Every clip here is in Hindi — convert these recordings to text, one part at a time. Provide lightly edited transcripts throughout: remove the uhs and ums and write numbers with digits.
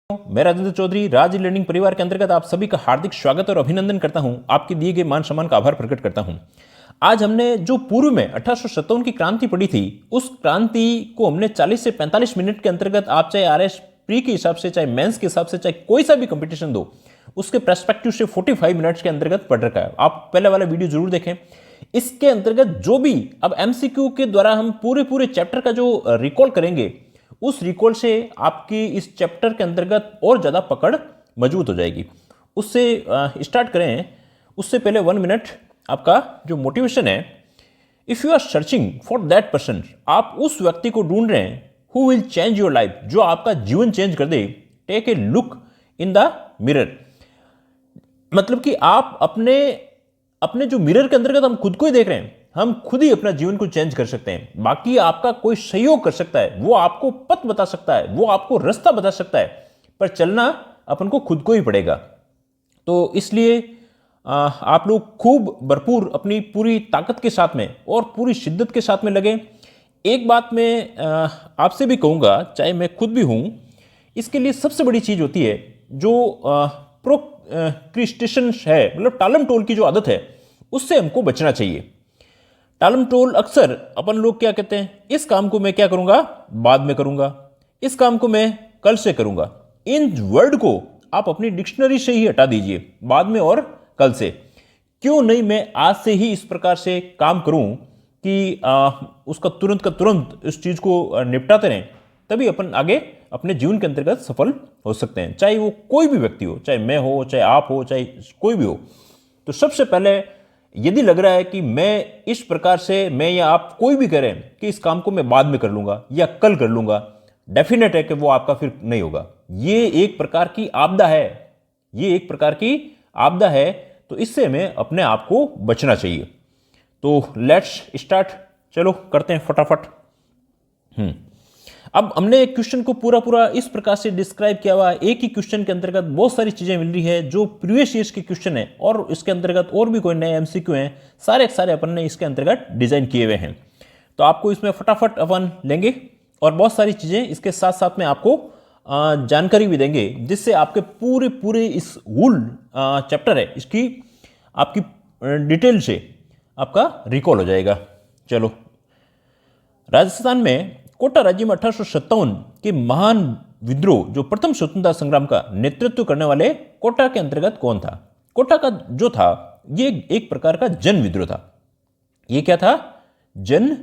मैं राजेंद्र चौधरी राज लर्निंग परिवार के अंतर्गत आप सभी का हार्दिक स्वागत और अभिनंदन करता हूं। आपके दिए गए मान सम्मान का आभार प्रकट करता हूं। आज हमने जो पूर्व में 1857 की क्रांति पढ़ी थी, उस क्रांति को हमने 40 से 45 मिनट के अंतर्गत, आप चाहे आरएस प्री के हिसाब से, चाहे मेंस के हिसाब से, चाहे कोई सा भी कंपटीशन दो, उसके पर्सपेक्टिव से 45 मिनट्स के अंतर्गत पढ़ रखा है। आप पहले वाला वीडियो जरूर देखें। इसके अंतर्गत जो भी अब एमसीक्यू के द्वारा हम पूरे चैप्टर का जो रिकॉल करेंगे, उस रिकॉल से आपकी इस चैप्टर के अंतर्गत और ज़्यादा पकड़ मजबूत हो जाएगी। उससे स्टार्ट करें, उससे पहले 1 मिनट आपका जो मोटिवेशन है, if you are searching for that person, आप उस व्यक्ति को ढूंढ रहे हैं who will change your life, जो आपका जीवन चेंज कर दे, take a look in the mirror. मतलब कि आप अपने जो मिरर के अंतर्गत हम खुद को ही देख रहे हैं, हम खुद ही अपना जीवन को चेंज कर सकते हैं। बाकी आपका कोई सहयोग कर सकता है, वो आपको पथ बता सकता है, वो आपको रास्ता बता सकता है, पर चलना अपन को खुद को ही पड़ेगा। तो इसलिए आप लोग खूब भरपूर अपनी पूरी ताकत के साथ में और पूरी शिद्दत के साथ में लगे। एक बात मैं आपसे भी कहूँगा, चाहे मैं खुद भी हूँ, इसके लिए सबसे बड़ी चीज़ होती है जो प्रोक्रिस्टेशन है, मतलब टालम टोल की जो आदत है, उससे हमको बचना चाहिए। टालम टोल अक्सर अपन लोग क्या कहते हैं, इस काम को मैं क्या करूंगा, बाद में करूंगा, इस काम को मैं कल से करूंगा। इन वर्ड को आप अपनी डिक्शनरी से ही हटा दीजिए, बाद में और कल से। क्यों नहीं मैं आज से ही इस प्रकार से काम करूं कि उसका तुरंत का तुरंत इस चीज को निपटाते रहें, तभी अपन आगे अपने जीवन के अंतर्गत सफल हो सकते हैं। चाहे वो कोई भी व्यक्ति हो, चाहे मैं हो, चाहे आप हो, चाहे कोई भी हो। तो सबसे पहले यदि लग रहा है कि मैं इस प्रकार से, मैं या आप कोई भी करें कि इस काम को मैं बाद में कर लूंगा या कल कर लूंगा, डेफिनेट है कि वो आपका फिर नहीं होगा। ये एक प्रकार की आपदा है, ये एक प्रकार की आपदा है। तो इससे हमें अपने आप को बचना चाहिए। तो लेट्स स्टार्ट, चलो करते हैं फटाफट। अब हमने क्वेश्चन को पूरा इस प्रकार से डिस्क्राइब किया हुआ है। एक ही क्वेश्चन के अंतर्गत बहुत सारी चीजें मिल रही है जो प्रीवियस ईयर्स के क्वेश्चन है, और इसके अंतर्गत और भी कोई नए एमसीक्यू हैं, सारे अपन ने इसके अंतर्गत डिजाइन किए हुए हैं। तो आपको इसमें फटाफट अपन लेंगे और बहुत सारी चीजें इसके साथ साथ में आपको जानकारी भी देंगे, जिससे आपके पूरे इस होल चैप्टर है, इसकी आपकी डिटेल से आपका रिकॉल हो जाएगा। चलो, राजस्थान में कोटा राज्य में 1857 के महान विद्रोह, जो प्रथम स्वतंत्रता संग्राम का नेतृत्व करने वाले कोटा के अंतर्गत कौन था? कोटा का जो था, ये एक प्रकार का जन विद्रोह था। ये क्या था? जन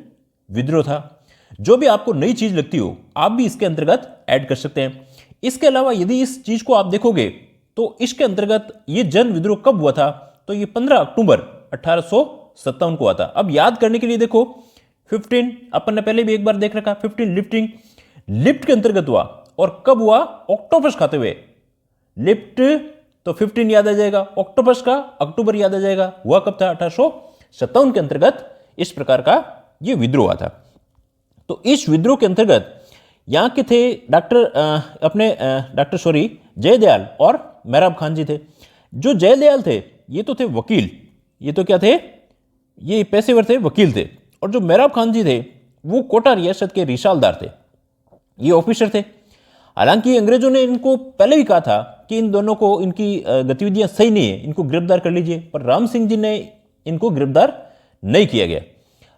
विद्रोह था। जो भी आपको नई चीज लगती हो, आप भी इसके अंतर्गत ऐड कर सकते हैं। इसके अलावा यदि इस चीज को आप देखोगे तो इसके अंतर्गत ये जन विद्रोह कब हुआ था? तो ये 15 अक्टूबर 1857 को हुआ था। अब याद करने के लिए देखो, 15 अपन ने पहले भी एक बार देख रखा, 15 लिफ्टिंग, लिफ्ट के अंतर्गत हुआ। और कब हुआ? ऑक्टोपस खाते हुए। लिफ्ट तो 15 याद आ जाएगा, ऑक्टोपस का अक्टूबर याद आ जाएगा। हुआ कब था? 1857 के अंतर्गत इस प्रकार का यह विद्रोह हुआ था। तो इस विद्रोह के अंतर्गत यहां के थे डॉक्टर जयदयाल और मेहराब खान जी थे। जो जयदयाल थे, ये तो थे वकील, ये तो क्या थे? ये पेशेवर थे, वकील थे। और जो मेहराब खान जी थे, वो कोटा रियासत के रिसालदार थे, ये ऑफिसर थे। हालांकि अंग्रेजों ने इनको पहले भी कहा था कि इन दोनों को, इनकी गतिविधियां सही नहीं है, इनको गिरफ्तार कर लीजिए, पर राम सिंह जी ने इनको गिरफ्तार नहीं किया गया।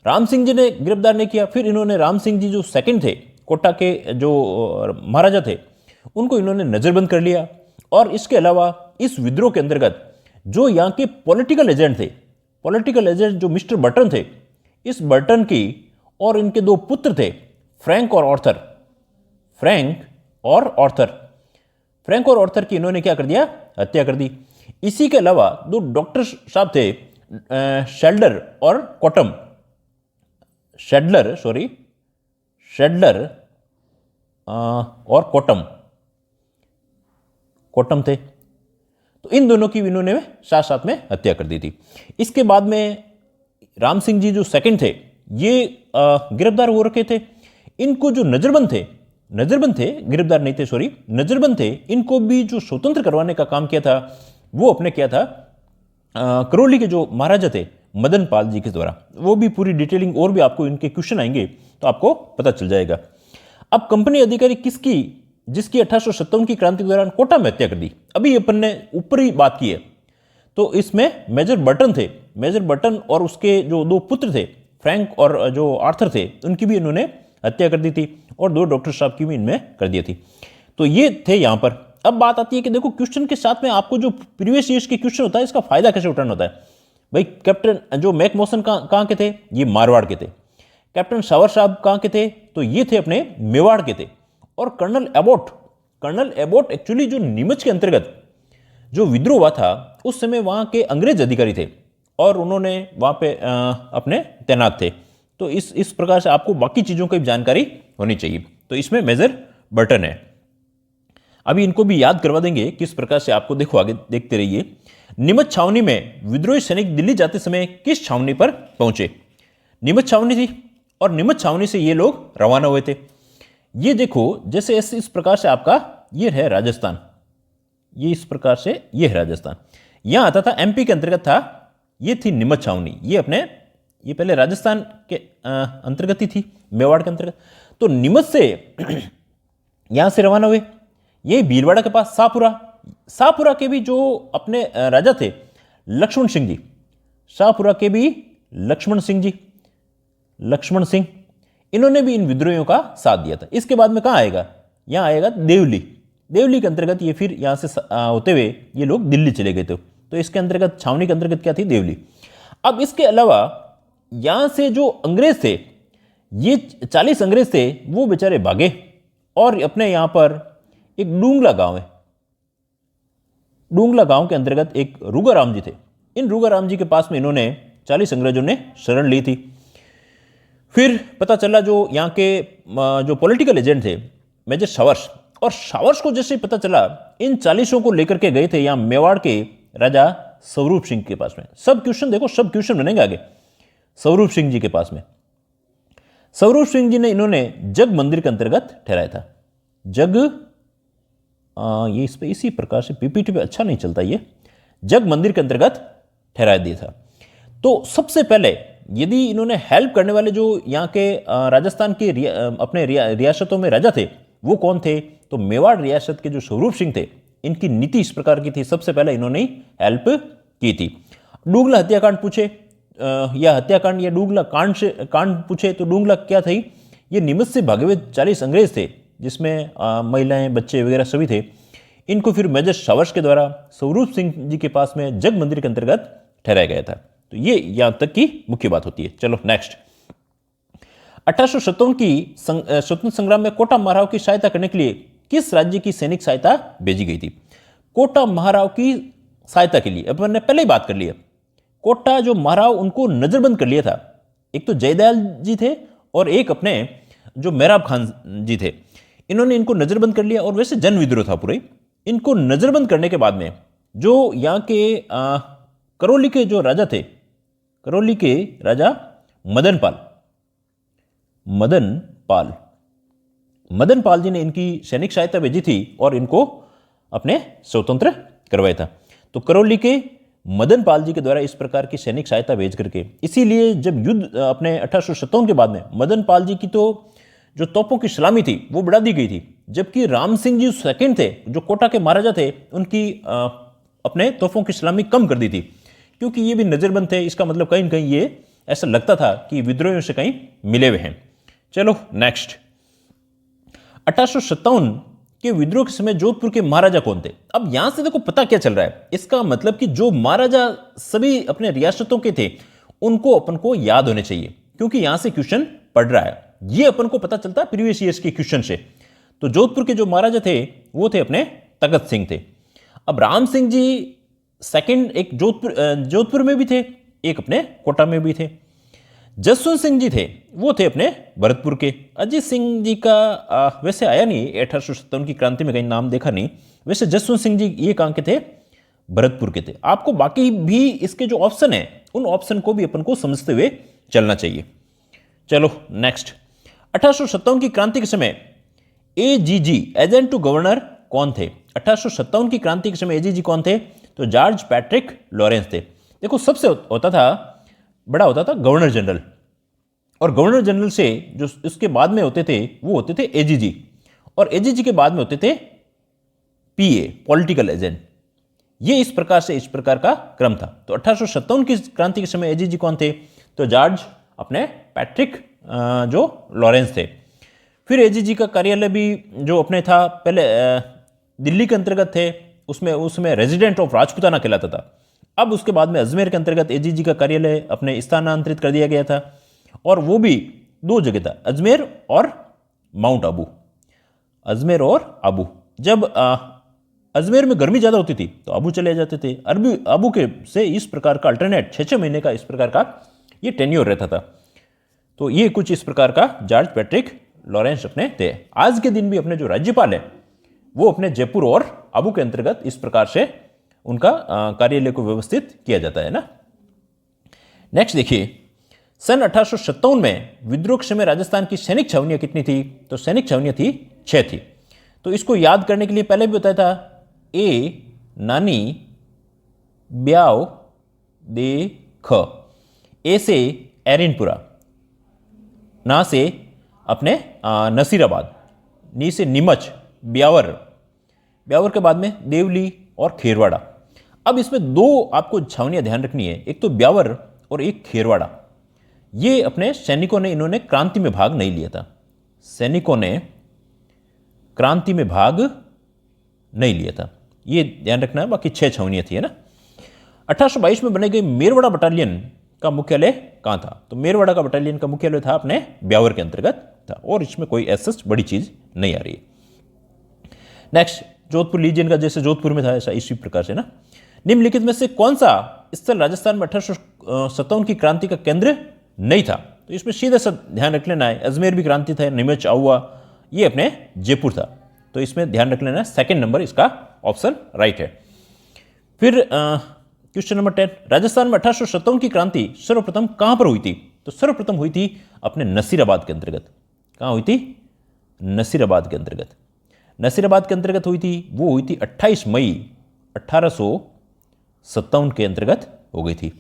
राम सिंह जी ने गिरफ्तार नहीं किया। फिर इन्होंने राम सिंह जी जो सेकंड थे, कोटा के जो महाराजा थे, उनको इन्होंने नजरबंद कर लिया। और इसके अलावा इस विद्रोह के अंतर्गत जो यहाँ के पॉलिटिकल एजेंट थे, पॉलिटिकल एजेंट जो मिस्टर बर्टन थे, इस बर्टन की और इनके 2 पुत्र थे, फ्रैंक और ऑर्थर। फ्रैंक और ऑर्थर की इन्होंने क्या कर दिया? हत्या कर दी। इसी के अलावा 2 डॉक्टर साहब थे, शेल्डर और कॉटम, शेडलर और कॉटम थे। तो इन दोनों की इन्होंने साथ साथ में हत्या कर दी थी। इसके बाद में राम सिंह जी जो सेकंड थे, ये गिरफ्तार हो रखे थे। इनको जो नजरबंद थे, गिरफ्तार नहीं थे, नजरबंद थे, इनको भी जो स्वतंत्र करवाने का काम किया था, वो अपने किया था करौली के जो महाराजा थे, मदन पाल जी के द्वारा। वो भी पूरी डिटेलिंग, और भी आपको इनके क्वेश्चन आएंगे तो आपको पता चल जाएगा। अब कंपनी अधिकारी किसकी जिसकी 1857 की क्रांति के दौरान कोटा में हत्या कर दी। अभी अपन ने ऊपरी बात की है, तो इसमें मेजर बर्टन थे। मेजर बर्टन और उसके जो दो पुत्र थे, फ्रैंक और जो आर्थर थे, उनकी भी इन्होंने हत्या कर दी थी, और दो डॉक्टर साहब की भी इनमें कर दी थी। तो ये थे यहाँ पर। अब बात आती है कि देखो, क्वेश्चन के साथ में आपको जो प्रीवियस ईयर्स के क्वेश्चन होता है, इसका फायदा कैसे उठाना होता है। भाई, कैप्टन जो मैक मॉसन कहाँ के थे, ये मारवाड़ के थे। कैप्टन सावर साहब कहाँ के थे, तो ये थे अपने मेवाड़ के थे। और कर्नल एबोट एक्चुअली जो नीमच के अंतर्गत जो विद्रोह हुआ था, उस समय वहाँ के अंग्रेज अधिकारी थे, और उन्होंने वहाँ पे अपने तैनात थे। तो इस प्रकार से आपको बाकी चीज़ों की जानकारी होनी चाहिए। तो इसमें मेजर बर्टन है। अभी इनको भी याद करवा देंगे किस प्रकार से, आपको देखो आगे देखते रहिए। नीमच छावनी में विद्रोही सैनिक दिल्ली जाते समय किस छावनी पर पहुंचे। नीमच छावनी थी, और नीमच छावनी से ये लोग रवाना हुए थे। ये देखो, जैसे इस प्रकार से आपका ये है राजस्थान, ये इस प्रकार से ये है राजस्थान, यहां आता था, एमपी के अंतर्गत था। ये थी नीमच छावनी, ये पहले राजस्थान के अंतर्गत ही थी, मेवाड़ के अंतर्गत। तो नीमच से यहां से रवाना हुए, ये भीलवाड़ा के पास शाहपुरा के भी जो अपने राजा थे लक्ष्मण सिंह जी, शाहपुरा के भी लक्ष्मण सिंह, इन्होंने भी इन विद्रोहियों का साथ दिया था। इसके बाद में कहां आएगा, यहां आएगा देवली के अंतर्गत। ये फिर यहां से होते हुए ये लोग दिल्ली चले गए थे। तो इसके अंतर्गत, छावनी के अंतर्गत क्या थी, देवली। अब इसके अलावा यहां से जो अंग्रेज थे, ये 40 अंग्रेज थे, वो बेचारे भागे, और अपने यहां पर एक डूंगला गांव है, डूंगला गांव के अंतर्गत एक रूगाराम जी थे। इन रूगाराम जी के पास में इन्होंने 40 अंग्रेजों ने शरण ली थी। फिर पता चला, जो यहाँ के जो पॉलिटिकल एजेंट थे मेजर सावर्स, और सावर्स को जैसे पता चला, इन 40 को लेकर के गए थे यहाँ मेवाड़ के राजा स्वरूप सिंह के पास में। सब क्वेश्चन बनेंगे आगे। स्वरूप सिंह जी के पास में, स्वरूप सिंह जी ने इन्होंने जग मंदिर के अंतर्गत ठहराया था। जग, ये इस पे इसी प्रकार से पीपीटी पे अच्छा नहीं चलता, ये जग मंदिर के अंतर्गत ठहरा दिया था। तो सबसे पहले यदि इन्होंने हेल्प करने वाले जो यहाँ के राजस्थान के अपने रियासतों में राजा थे, वो कौन थे, तो मेवाड़ रियासत के जो स्वरूप सिंह थे, इनकी नीति इस प्रकार की थी। सबसे पहले इन्होंने हेल्प की थी। डूंगला हत्याकांड पूछे, या हत्याकांड या डूंगला कांड पूछे, तो डूंगला क्या थी, ये नीमच से भागे हुए 40 अंग्रेज थे, जिसमें महिलाएं, बच्चे वगैरह सभी थे। इनको फिर मेजर सावर्स के द्वारा स्वरूप सिंह जी के पास में जग मंदिर के अंतर्गत ठहराया गया था। तो ये यहां तक की मुख्य बात होती है। चलो नेक्स्ट। 1857 की स्वतंत्रता संग्राम में कोटा महाराव की सहायता करने के लिए किस राज्य की सैनिक सहायता भेजी गई थी। कोटा महाराव की सहायता के लिए अपन ने पहले ही बात कर ली है। कोटा जो महाराव, उनको नजरबंद कर लिया था। एक तो जयदयाल जी थे, और एक अपने जो मेहराब खान जी थे, इन्होंने इनको नजरबंद कर लिया। और वैसे जन विद्रोह था पूरे। इनको नजरबंद करने के बाद में जो यहाँ के करौली के जो राजा थे, करौली के राजा मदन पाल जी ने इनकी सैनिक सहायता भेजी थी, और इनको अपने स्वतंत्र करवाया था। तो करौली के मदन पाल जी के द्वारा इस प्रकार की सैनिक सहायता भेज करके, इसीलिए जब युद्ध अपने 1857 के बाद में मदन पाल जी की तो जो तोपों की सलामी थी वो बढ़ा दी गई थी, जबकि राम सिंह जी सेकंड थे, जो कोटा के महाराजा थे, उनकी अपने तोपों की सलामी कम कर दी थी, क्योंकि ये भी नजरबंद थे। इसका मतलब कहीं न कहीं ये ऐसा लगता था कि विद्रोहियों से कहीं मिले हुए हैं। चलो नेक्स्ट। 1857 के विद्रोह के समय जोधपुर के महाराजा कौन थे। अब यहां से देखो पता क्या चल रहा है, इसका मतलब कि जो महाराजा सभी अपने रियासतों के थे, उनको अपन को याद होने चाहिए, क्योंकि यहां से क्वेश्चन पढ़ रहा है। ये अपन को पता चलता है प्रीवियस ईयर्स के क्वेश्चन से। तो जोधपुर के जो महाराजा थे वो थे अपने तखत सिंह थे। अब राम सिंह जी सेकंड, एक जोधपुर में भी थे, एक अपने कोटा में भी थे। जसवंत सिंह जी थे, वो थे अपने भरतपुर के। अजीत सिंह जी का वैसे आया नहीं, 1857 की क्रांति में कहीं नाम देखा नहीं। वैसे जसवंत सिंह जी ये कहाँ के थे, भरतपुर के थे। आपको बाकी भी इसके जो ऑप्शन है, उन ऑप्शन को भी अपन को समझते हुए चलना चाहिए। चलो नेक्स्ट। 1857 की क्रांति के समय एजीजी, एजेंट टू गवर्नर, कौन थे। 1857 की क्रांति के समय एजीजी कौन थे, तो जॉर्ज पैट्रिक लॉरेंस थे। देखो सबसे बड़ा होता था गवर्नर जनरल, और गवर्नर जनरल से जो इसके बाद में होते थे वो होते थे एजीजी, और एजीजी के बाद में होते थे पीए, पॉलिटिकल एजेंट। ये इस प्रकार का क्रम था। तो 1857 की क्रांति के समय एजीजी कौन थे? तो जॉर्ज अपने पैट्रिक जो लॉरेंस थे। फिर एजीजी का कार्यालय भी जो अपने था, पहले दिल्ली के अंतर्गत थे, उसमें रेजिडेंट ऑफ राजपुताना कहलाता था। अब उसके बाद में अजमेर के अंतर्गत एजीजी का कार्यालय अपने स्थानांतरित कर दिया गया था, और वो भी 2 जगह था, अजमेर और माउंट आबू। अजमेर और आबू। जब अजमेर में गर्मी ज़्यादा होती थी तो आबू चले जाते थे। आबू के से इस प्रकार का अल्टरनेट 6-6 महीने का इस प्रकार का ये टेन्योर रहता था। तो ये कुछ इस प्रकार का जॉर्ज पैट्रिक लॉरेंस अपने थे। आज के दिन भी अपने जो राज्यपाल है वो अपने जयपुर और आबू के अंतर्गत इस प्रकार से उनका कार्यालय को व्यवस्थित किया जाता है ना। नेक्स्ट देखिए, सन 1857 में विद्रोह के समय राजस्थान की सैनिक छावनियां कितनी थी? तो सैनिक छावनियां थी 6 थी। तो इसको याद करने के लिए पहले भी बताया था, ए नानी ब्याव दे ख, ए से एरिनपुरा, ना से अपने नसीराबाद, नी से नीमच, ब्यावर, ब्यावर के बाद में देवली और खेरवाड़ा। अब इसमें 2 आपको छावनियां ध्यान रखनी है, एक तो ब्यावर और एक खेरवाड़ा। ये अपने सैनिकों ने, इन्होंने क्रांति में भाग नहीं लिया था। सैनिकों ने क्रांति में भाग नहीं लिया था, ये ध्यान रखना है। बाकी 6 छावनियां थी, है ना। 1822 में बने गए मेरवाड़ा बटालियन का मुख्यालय कहाँ था? तो मेरवाड़ा का बटालियन का मुख्यालय था अपने ब्यावर के अंतर्गत था, और इसमें कोई ऐसा बड़ी चीज नहीं आ रही है। नेक्स्ट, जोधपुर लीजियन का जैसे जोधपुर में था ऐसा इसी प्रकार से ना। निम्नलिखित में से कौन सा स्थल राजस्थान में 1857 की क्रांति का केंद्र नहीं था? तो इसमें सीधा सा ध्यान रख लेना है, अजमेर भी क्रांति था, नीमच, आहुआ, ये अपने जयपुर था। तो इसमें ध्यान रख लेना है, 2nd नंबर इसका ऑप्शन राइट है। फिर क्वेश्चन नंबर 10, राजस्थान में 1857 की क्रांति सर्वप्रथम कहां पर हुई थी? तो सर्वप्रथम हुई थी अपने नसीराबाद के अंतर्गत। कहां हुई थी? नसीराबाद के अंतर्गत। नसीराबाद के अंतर्गत हुई थी, वो हुई थी 28 मई 1857 के अंतर्गत हो गई थी।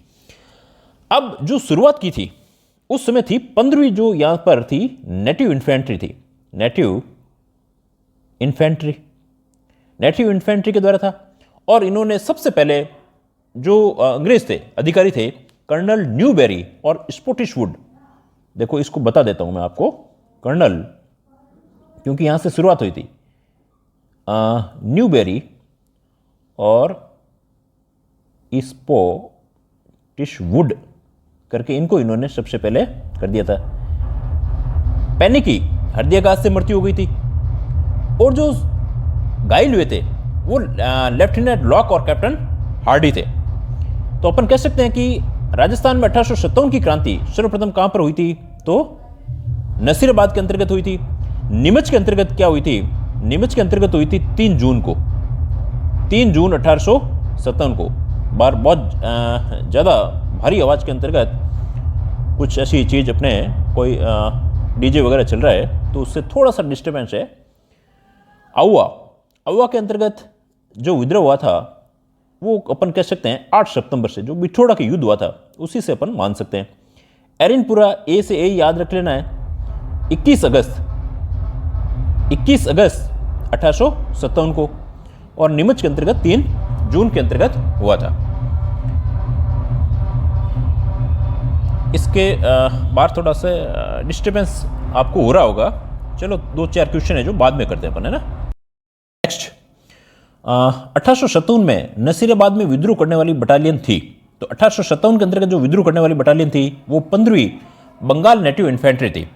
अब जो शुरुआत की थी उस समय थी 15वीं, जो यहां पर थी नेटिव इन्फेंट्री थी। नेटिव इन्फेंट्री के द्वारा था, और इन्होंने सबसे पहले जो अंग्रेज थे, अधिकारी थे, कर्नल न्यूबेरी और स्कॉटिश वुड। देखो इसको बता देता हूं मैं आपको, कर्नल, क्योंकि यहां से शुरुआत हुई थी, न्यूबेरी और स्कॉटिश वुड करके इनको इन्होंने सबसे पहले कर दिया था। पैनिक की हृदयाघात से मृत्यु हो गई थी, और जो घायल हुए थे वो लेफ्टिनेंट लॉक और कैप्टन हार्डी थे। तो अपन कह सकते हैं कि राजस्थान में 1857 की क्रांति सर्वप्रथम कहां पर हुई थी? तो नसीराबाद के अंतर्गत हुई थी। नीमच के अंतर्गत क्या हुई थी? नीमच के अंतर्गत हुई थी 3 जून को, 3 जून 1857 को। बहुत ज़्यादा भारी आवाज़ के अंतर्गत कुछ ऐसी चीज़, अपने कोई डीजे वगैरह चल रहा है तो उससे थोड़ा सा डिस्टर्बेंस है। आहुआ के अंतर्गत जो विद्रोह हुआ था वो अपन कह सकते हैं 8 सितंबर से, जो बिठोड़ा के युद्ध हुआ था उसी से अपन मान सकते हैं। एरिनपुरा, ए से ए याद रख लेना है, 21 अगस्त 1857 को, और नीमच के अंतर्गत 3 जून के अंतर्गत हुआ था। इसके बाद थोड़ा सा डिस्टर्बेंस आपको हो रहा होगा। चलो 2-4 क्वेश्चन है जो बाद में करते हैं अपन, है ना। नेक्स्ट, 1857 में नसीराबाद में विद्रोह करने वाली बटालियन थी। तो 1857 के अंतर्गत जो विद्रोह करने वाली बटालियन थी वो 15वीं बंगाल नेटिव इन्फेंट्री थी।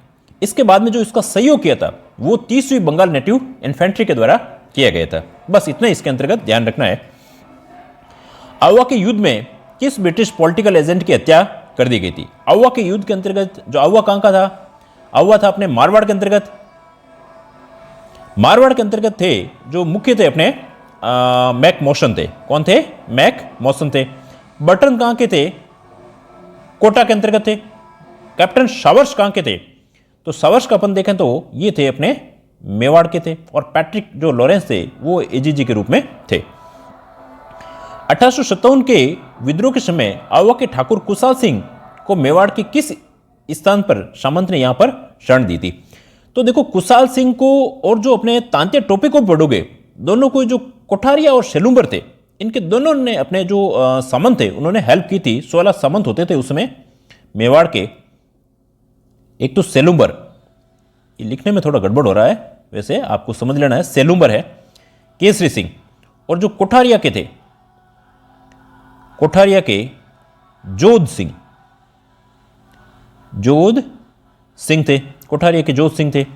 इसके बाद में जो इसका सहयोग किया था वो 30वीं बंगाल नेटिव इन्फेंट्री के द्वारा किया गया था। बस इतना इसके अंतर्गत ध्यान रखना है। आहुआ के युद्ध में किस ब्रिटिश पॉलिटिकल एजेंट की हत्या कर दी गई थी? आहुआ के युद्ध के अंतर्गत जो आहुआ कहां का था? आहुआ था अपने मारवाड़ के अंतर्गत। मारवाड़ के अंतर्गत थे जो मुख्य थे अपने मैक मौसन थे। कौन थे? मैक मौसन थे। बर्टन कहां के थे? कोटा के अंतर्गत थे। कैप्टन सावर्स कहां के थे? तो सावर्स का अपन देखें तो ये थे अपने मेवाड़ के थे, और पैट्रिक जो लॉरेंस थे वो एजीजी के रूप में थे। 1857 के विद्रोह के समय आहुआ के ठाकुर कुशाल सिंह को मेवाड़ के किस स्थान पर सामंत ने यहां पर शरण दी थी? तो देखो कुशाल सिंह को और जो अपने तांत्या टोपे को पढ़ोगे, दोनों को जो कोठारिया और सेलुम्बर थे, इनके दोनों ने अपने जो सामंत थे उन्होंने हेल्प की थी। 16 सामंत होते थे उसमें मेवाड़ के। एक तो सेलुम्बर, ये लिखने में थोड़ा गड़बड़ हो रहा है, वैसे आपको समझ लेना है, सेलुम्बर है केसरी सिंह। और जो कोठारिया के थे, कोठारिया के जोध सिंह, जोध सिंह थे, कोठारिया के जोध सिंह थे।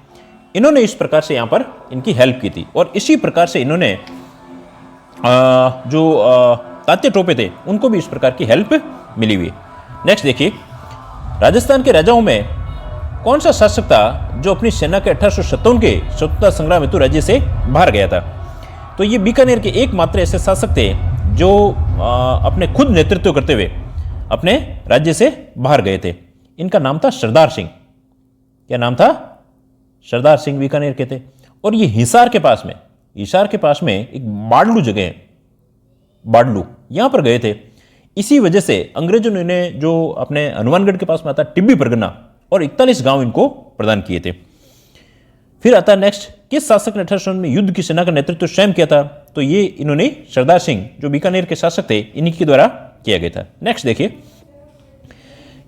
इन्होंने इस प्रकार से यहां पर इनकी हेल्प की थी और इसी प्रकार से इन्होंने जो तात्या टोपे थे उनको भी इस प्रकार की हेल्प मिली हुई। नेक्स्ट देखिए, राजस्थान के राजाओं में कौन सा शासक था जो अपनी सेना के 1857 के स्वतंत्रता संग्राम हेतु राज्य से बाहर गया था? तो ये बीकानेर के एकमात्र ऐसे शासक थे जो अपने खुद नेतृत्व करते हुए अपने राज्य से बाहर गए थे। इनका नाम था सरदार सिंह। क्या नाम था? सरदार सिंह बीकानेर के थे। और ये हिसार के पास में, हिसार के पास में एक बाडलू जगह है, बाडलू, यहां पर गए थे। इसी वजह से अंग्रेजों ने इन्हें जो अपने हनुमानगढ़ के पास में आता टिब्बी परगना और 41 गांव इनको प्रदान किए थे। फिर आता है नेक्स्ट, किस शासक ने 1800 में युद्ध की सेना का नेतृत्व स्वयं किया था? तो ये इन्होंने सरदार सिंह जो बीकानेर के शासक थे इन्हीं के द्वारा किया गया था। नेक्स्ट देखिए,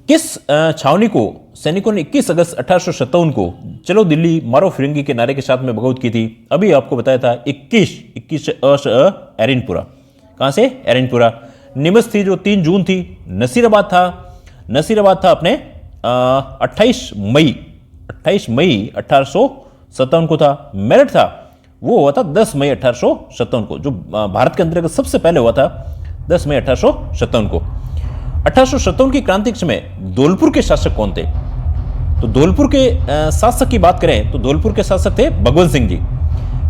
किस छावनी को सैनिकों ने 21 अगस्त 1857 को चलो दिल्ली मारो फिरंगी के नारे के साथ में बगावत की थी? अभी आपको बताया था 21 एरिनपुरा। कहां से? एरिनपुरा। निमस थी जो 3 जून थी। नसीराबाद था, नसीराबाद था अपने 28 मई 1857 को था। मेरठ था, वो हुआ था 10 मई 1857 को, जो भारत के अंतर्गत सबसे पहले हुआ था 10 मई 1857 को। 1857 की क्रांति के समय धौलपुर के शासक कौन थे? तो धौलपुर के शासक की बात करें तो धौलपुर के शासक थे भगवंत सिंह जी।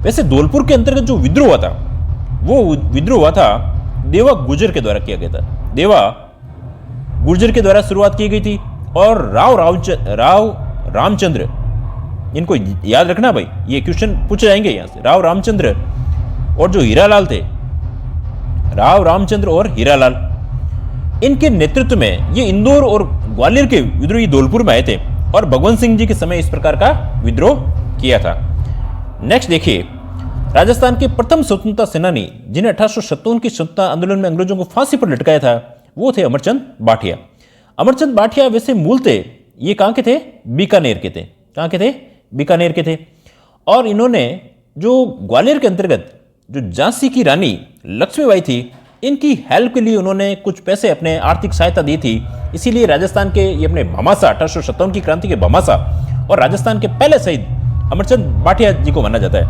वैसे धौलपुर के अंतर्गत जो विद्रोह हुआ था, वो विद्रोह हुआ था देवा गुर्जर के द्वारा किया गया था। देवा गुर्जर के द्वारा शुरुआत की गई थी और राव रामचंद्र, इनको याद रखना भाई, ये क्वेश्चन पूछे जाएंगे यहां से। राव रामचंद्र और जो हीरालाल थे, राव रामचंद्र और हीरालाल, इनके नेतृत्व में ये इंदौर और ग्वालियर के विद्रोही धौलपुर में आए थे और भगवंत सिंह जी के समय इस प्रकार का विद्रोह किया था। नेक्स्ट देखिए, राजस्थान के प्रथम स्वतंत्रता सेनानी जिन्हें 1857 की स्वतंत्रता आंदोलन में अंग्रेजों को फांसी पर लटकाया था, वो थे अमरचंद बाठिया। अमरचंद बाठिया वैसे मूल थे, ये कहां के थे? बीकानेर के थे। कहां के थे? बीकानेर के थे। और इन्होंने जो ग्वालियर के अंतर्गत जो झांसी की रानी लक्ष्मीबाई थी, इनकी हेल्प के लिए उन्होंने कुछ पैसे अपने आर्थिक सहायता दी थी। इसीलिए राजस्थान के ये अपने भामाशाह, 1857 की क्रांति के भामाशाह और राजस्थान के पहले शहीद अमरचंद बाठिया जी को माना जाता है।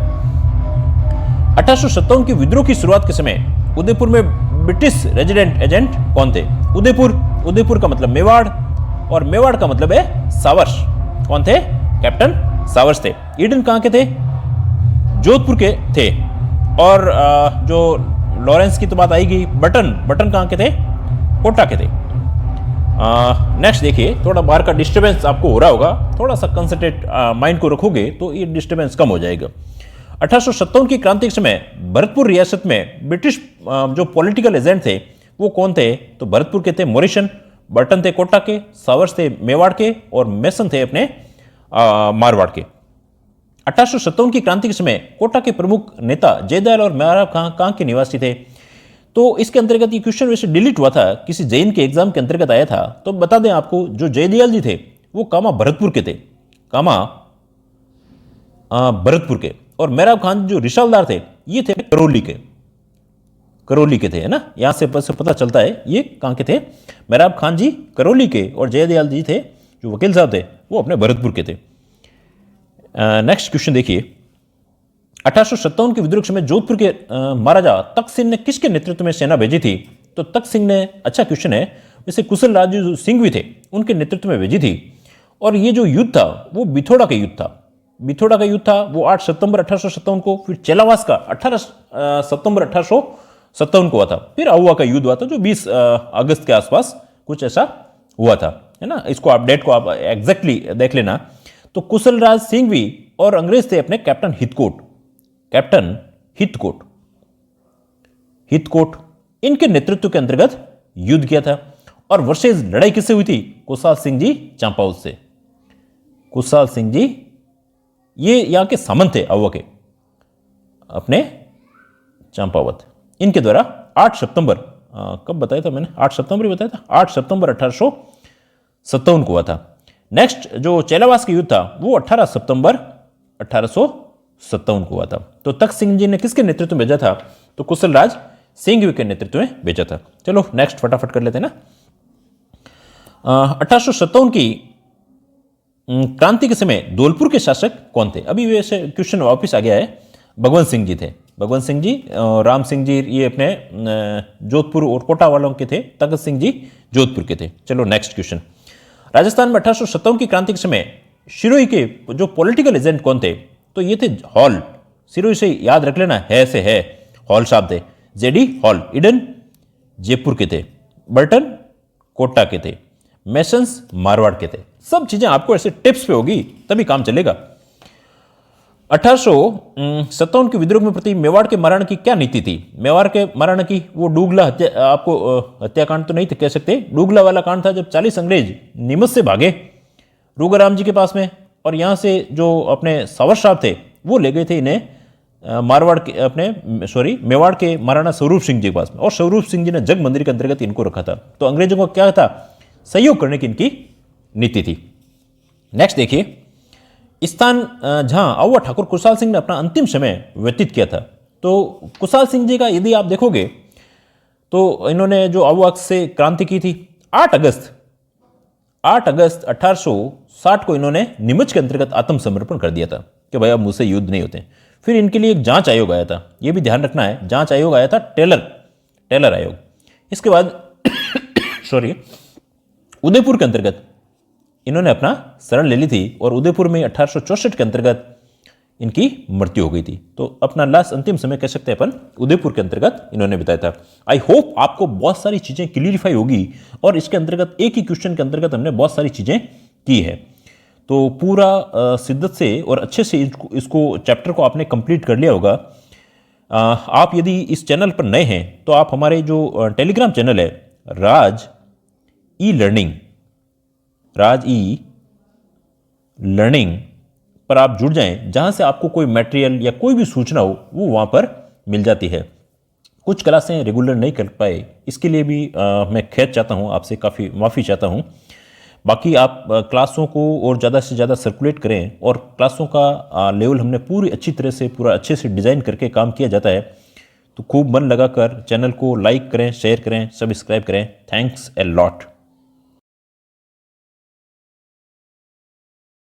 1857 की विद्रोह की शुरुआत के समय उदयपुर में ब्रिटिश रेजिडेंट एजेंट कौन थे? उदयपुर का मतलब मेवाड़ और मेवाड़ का मतलब है सावर्स। कौन थे? कैप्टन सावर्स थे। ईडन कहां के थे? जोधपुर के थे। और जो लॉरेंस की तो बात आएगी। बटन कहां के थे? कोटा के थे। नेक्स्ट देखिए, थोड़ा बाहर का डिस्टर्बेंस आपको हो रहा होगा, थोड़ा सा कंसंट्रेट माइंड को रखोगे तो ये डिस्टर्बेंस कम हो जाएगा। 1857 की क्रांति के समय भरतपुर रियासत में ब्रिटिश जो पॉलिटिकल एजेंट थे वो कौन थे? तो भरतपुर के थे मोरिसन, बटन थे कोटा के, सावर्स थे मेवाड़ के और मेसन थे अपने मारवाड़ के। 1857 की क्रांति के समय कोटा के प्रमुख नेता जयदयाल और मेहराब कहां के निवासी थे? तो इसके अंतर्गत ये क्वेश्चन वैसे डिलीट हुआ था, किसी जैन के एग्जाम के अंतर्गत आया था। तो बता दें आपको, जो जयदयाल जी थे वो कामा भरतपुर के थे, कामा भरतपुर के। और मेहराब खान जो रिशालदार थे ये थे करौली के थे, है ना। यहां से पता चलता है ये कहां के थे? मेहराब खान जी करौली के और जयदयाल जी थे जो वकील साहब थे वो अपने भरतपुर के थे। नेक्स्ट क्वेश्चन देखिए, 1857 के विद्रोह के समय जोधपुर के महाराजा तख्त सिंह ने किसके नेतृत्व में सेना भेजी थी? तो तख्त सिंह ने, अच्छा क्वेश्चन है वैसे, कुशल राजू सिंह भी थे, उनके नेतृत्व में भेजी थी। और ये जो युद्ध था वो बिथोड़ा का युद्ध था। बिथोड़ा का युद्ध था वो 8 सितंबर 1857 को, फिर चेलावास का 18 सितंबर 1857 को हुआ था, फिर आहुआ का युद्ध हुआ था जो 20 अगस्त के आसपास कुछ ऐसा हुआ था, है ना। इसको आप डेट को आप एग्जैक्टली देख लेना। तो कुशल राज सिंह भी और अंग्रेज थे अपने कैप्टन हितकोट, इनके नेतृत्व के अंतर्गत युद्ध किया था। और वर्सेस लड़ाई किससे हुई थी? कुशाल सिंह जी चंपावत से। कुशाल सिंह जी ये यहाँ के सामंत थे अव्वा के, अपने चंपावत। इनके द्वारा 8 सितंबर, कब बताया था मैंने, 8 सितंबर ही बताया था, 8 सितंबर 1857 को हुआ था। नेक्स्ट जो चेलावास का युद्ध था वो 18 सितंबर 1857 को हुआ था। तो तख्त सिंह जी ने किसके नेतृत्व में भेजा था, तो कुशलराज सिंह के नेतृत्व में भेजा था। चलो नेक्स्ट फटाफट कर लेते हैं ना। 1857 की क्रांति के समय धौलपुर के शासक कौन थे? अभी वैसे क्वेश्चन वापस आ गया है। भगवंत सिंह जी थे, भगवंत सिंह जी, राम सिंह जी ये अपने जोधपुर और कोटा वालों के थे, तखत सिंह जी जोधपुर के थे। चलो नेक्स्ट क्वेश्चन। राजस्थान में 1857 की क्रांति के समय सिरोही के जो पॉलिटिकल एजेंट कौन थे, तो ये थे हॉल। सिरोही से याद रख लेना, है से है, हॉल साहब थे। जेडी हॉल ईडन जयपुर के थे, बर्टन कोटा के थे, मैसन्स मारवाड़ के थे। सब चीजें आपको ऐसे टिप्स पे होगी तभी काम चलेगा। 1857 के विद्रोह में प्रति मेवाड़ के महाराणा की क्या नीति थी? मेवाड़ के महाराणा की वो डूगला हत्या, आपको हत्याकांड तो नहीं कह सकते, डूगला वाला कांड था जब 40 अंग्रेज नीमच से भागे रूगाराम जी के पास में, और यहाँ से जो अपने सावर साहब थे वो ले गए थे इन्हें मारवाड़ के अपने मेवाड़ के महाराणा स्वरूप सिंह जी के पास में, और स्वरूप सिंह जी ने जग मंदिर के अंतर्गत इनको रखा था। तो अंग्रेजों को क्या था, सहयोग करने की इनकी नीति थी। नेक्स्ट देखिए, स्थान जहां अव्वा ठाकुर कुशाल सिंह ने अपना अंतिम समय व्यतीत किया था। तो कुशाल सिंह जी का यदि आप देखोगे तो इन्होंने जो अव्वा से क्रांति की थी 8 अगस्त 1860 को इन्होंने नीमच के अंतर्गत आत्मसमर्पण कर दिया था कि भाई अब मुझसे युद्ध नहीं होते। फिर इनके लिए एक जांच आयोग आया था, यह भी ध्यान रखना है, जांच आयोग आया था टेलर आयोग। इसके बाद उदयपुर के अंतर्गत इन्होंने अपना शरण ले ली थी, और उदयपुर में 1864 के अंतर्गत इनकी मृत्यु हो गई थी। तो अपना लास्ट अंतिम समय कह सकते हैं अपन उदयपुर के अंतर्गत इन्होंने बिताया था। आई होप आपको बहुत सारी चीजें क्लियरिफाई होगी, और इसके अंतर्गत एक ही क्वेश्चन के अंतर्गत हमने बहुत सारी चीजें की है। तो पूरा शिद्दत से और अच्छे से इसको चैप्टर को आपने कंप्लीट कर लिया होगा। आप यदि इस चैनल पर नए हैं तो आप हमारे जो टेलीग्राम चैनल है राज ई लर्निंग पर आप जुड़ जाएं, जहां से आपको कोई मटेरियल या कोई भी सूचना हो वो वहां पर मिल जाती है। कुछ क्लासें रेगुलर नहीं कर पाए, इसके लिए भी मैं खेद चाहता हूं, आपसे काफ़ी माफ़ी चाहता हूं। बाकी आप क्लासों को और ज़्यादा से ज़्यादा सर्कुलेट करें, और क्लासों का लेवल हमने पूरी अच्छी तरह से पूरा अच्छे से डिज़ाइन करके काम किया जाता है। तो खूब मन लगाकर चैनल को लाइक करें, शेयर करें, सब्सक्राइब करें। Thanks a lot.